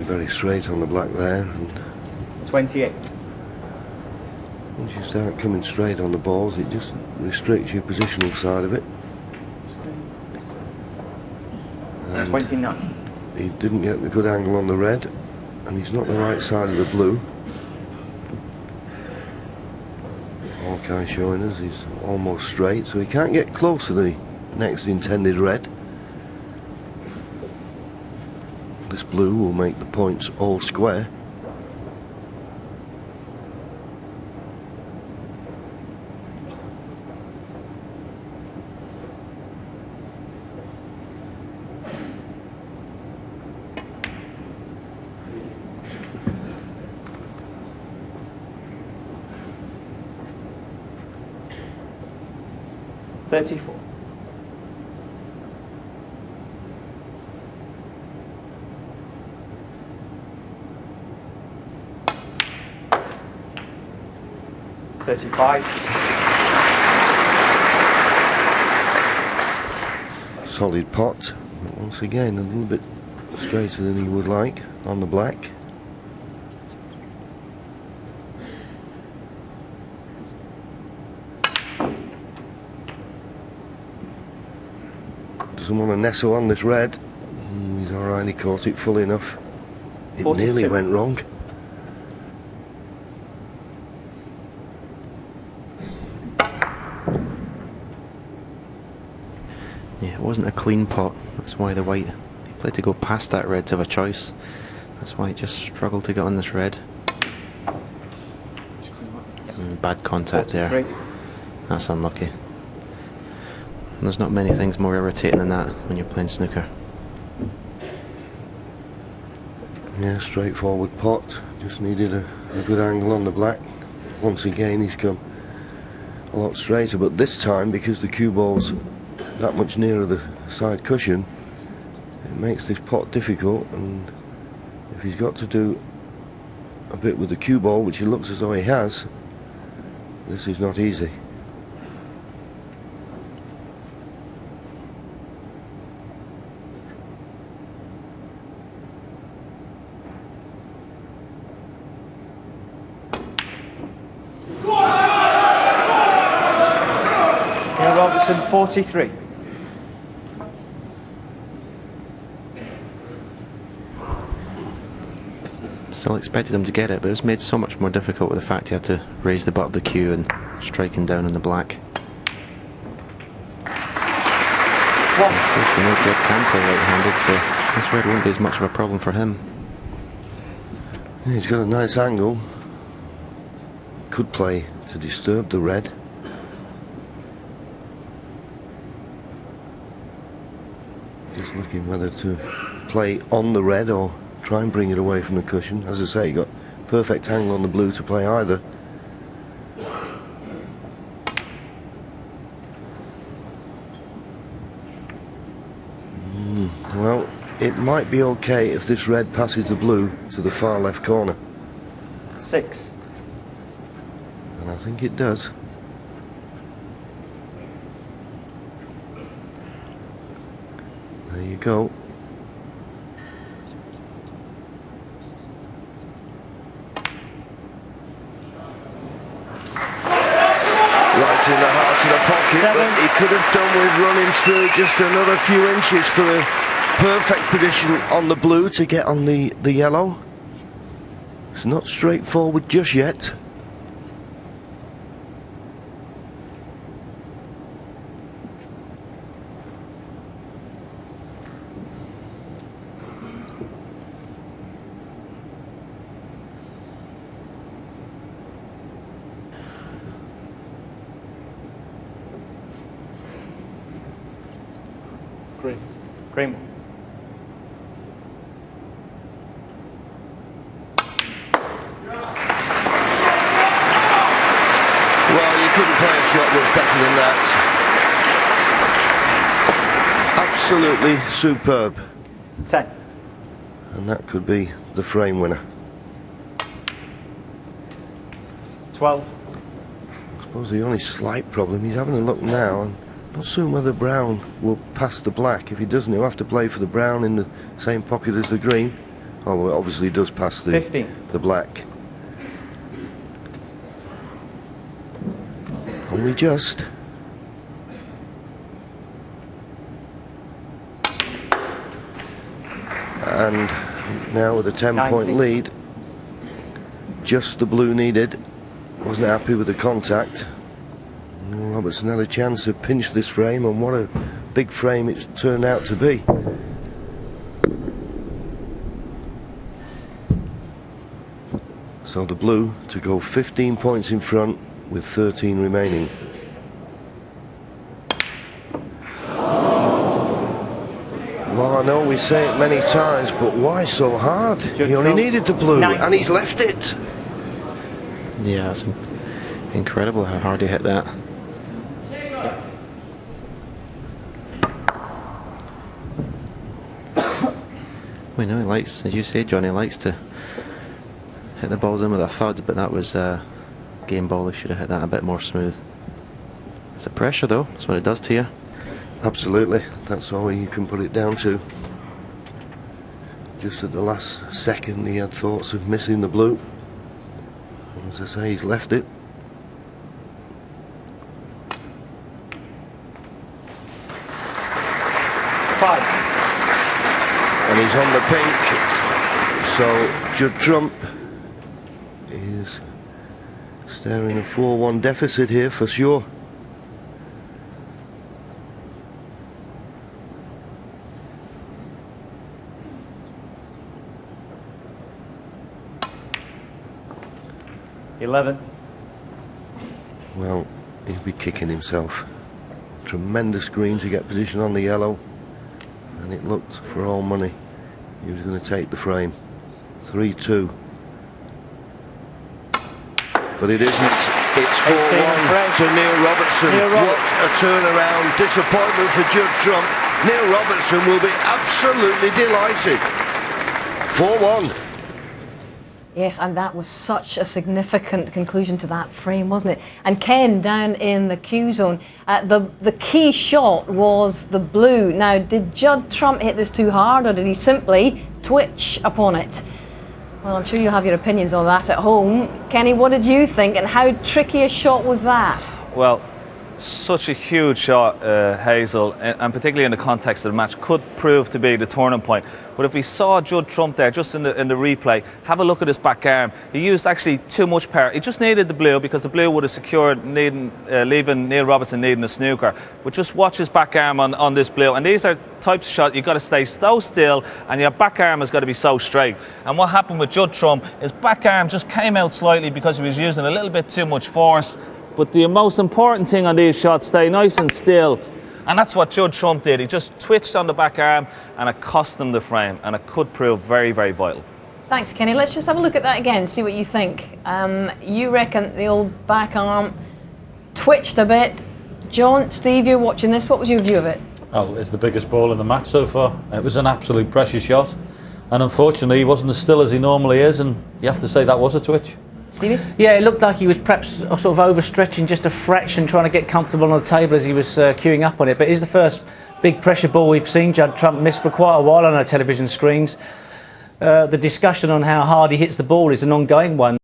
very straight on the black there, and 28. once you start coming straight on the balls, it just restricts your positional side of it. And 29. he didn't get the good angle on the red, and he's not the right side of the blue. Hawkeye showing us he's almost straight, so he can't get close to the next intended red. This blue will make the points all square. $34. $35. Solid pot, but once again a little bit straighter than he would like on the black. Doesn't want to nestle on this red. He's alright, he caught it full enough. It 42. nearly went wrong. Yeah, it wasn't a clean pot. That's why the white, he played to go past that red to have a choice. That's why he just struggled to get on this red. Bad contact 43. there. That's unlucky. And there's not many things more irritating than that when you're playing snooker. Yeah, straightforward pot. Just needed a good angle on the black. Once again, he's come a lot straighter, but this time, because the cue ball's that much nearer the side cushion, it makes this pot difficult. And if he's got to do a bit with the cue ball, which it looks as though he has, this is not easy. Robertson 43. Still expected him to get it, but it was made so much more difficult with the fact he had to raise the butt of the cue and striking down on the black. One. Of course, we know Judd can play right-handed, so this red won't be as much of a problem for him. Yeah, he's got a nice angle. Could play to disturb the red. Just looking whether to play on the red or try and bring it away from the cushion. As I say, he got perfect angle on the blue to play either. Well, it might be okay if this red passes the blue to the far left corner. 6. And I think it does. There you go. Right in the heart of the pocket, 7. but he could have done with running through just another few inches for the perfect position on the blue to get on the yellow. It's not straightforward just yet. Green. Well, you couldn't play a shot much better than that. Absolutely superb. 10. And that could be the frame winner. 12. I suppose the only slight problem, he's having a look now, and not sure whether brown will pass the black. If he doesn't, he'll have to play for the brown in the same pocket as the green. Oh, well, it obviously does pass the 15. the black. Only just. And now with a 10-point 90. lead, just the blue needed. Wasn't happy with the contact. Neil Robertson had a chance to pinch this frame, and what a big frame it's turned out to be. So the blue to go 15 points in front with 13 remaining. Well, I know we say it many times, but why so hard? He only needed the blue, 90. and he's left it. Yeah, it's incredible how hard he hit that. We know he likes, as you say, Johnny likes to hit the balls in with a thud, but that was game ball. He should have hit that a bit more smooth. It's the pressure, though. That's what it does to you. Absolutely, that's all you can put it down to. Just at the last second, he had thoughts of missing the blue. As I say, he's left it. Five. And he's on the pink. So Judd Trump is staring a 4-1 deficit here for sure. Well, he'll be kicking himself. Tremendous green to get position on the yellow, and it looked for all money he was going to take the frame. 3-2. But it isn't. It's 4-1 to Neil Robertson. What a turnaround. Disappointment for Judd Trump. Neil Robertson will be absolutely delighted. 4-1. Yes, and that was such a significant conclusion to that frame, wasn't it? And Ken, down in the Q zone, the key shot was the blue. Now, did Judd Trump hit this too hard, or did he simply twitch upon it? Well, I'm sure you have your opinions on that at home. Kenny, what did you think, and how tricky a shot was that? Well, such a huge shot, Hazel, and particularly in the context of the match, could prove to be the turning point. But if we saw Judd Trump there, just in the replay, have a look at his back arm. He used actually too much power. He just needed the blue, because the blue would have secured leaving Neil Robertson needing a snooker. But just watch his back arm on this blue. And these are types of shots you've got to stay so still, and your back arm has got to be so straight. And what happened with Judd Trump, his back arm just came out slightly because he was using a little bit too much force. But the most important thing on these shots, stay nice and still. And that's what Judd Trump did. He just twitched on the back arm, and it cost him the frame, and it could prove very, very vital. Thanks, Kenny. Let's just have a look at that again, see what you think. You reckon the old back arm twitched a bit. John, Steve, you're watching this. What was your view of it? Well, it's the biggest ball in the match so far. It was an absolute pressure shot. And unfortunately, he wasn't as still as he normally is, and you have to say that was a twitch. Stevie? Yeah, it looked like he was perhaps sort of overstretching just a fraction, trying to get comfortable on the table as he was queuing up on it. But it is the first big pressure ball we've seen Judd Trump miss for quite a while on our television screens. The discussion on how hard he hits the ball is an ongoing one.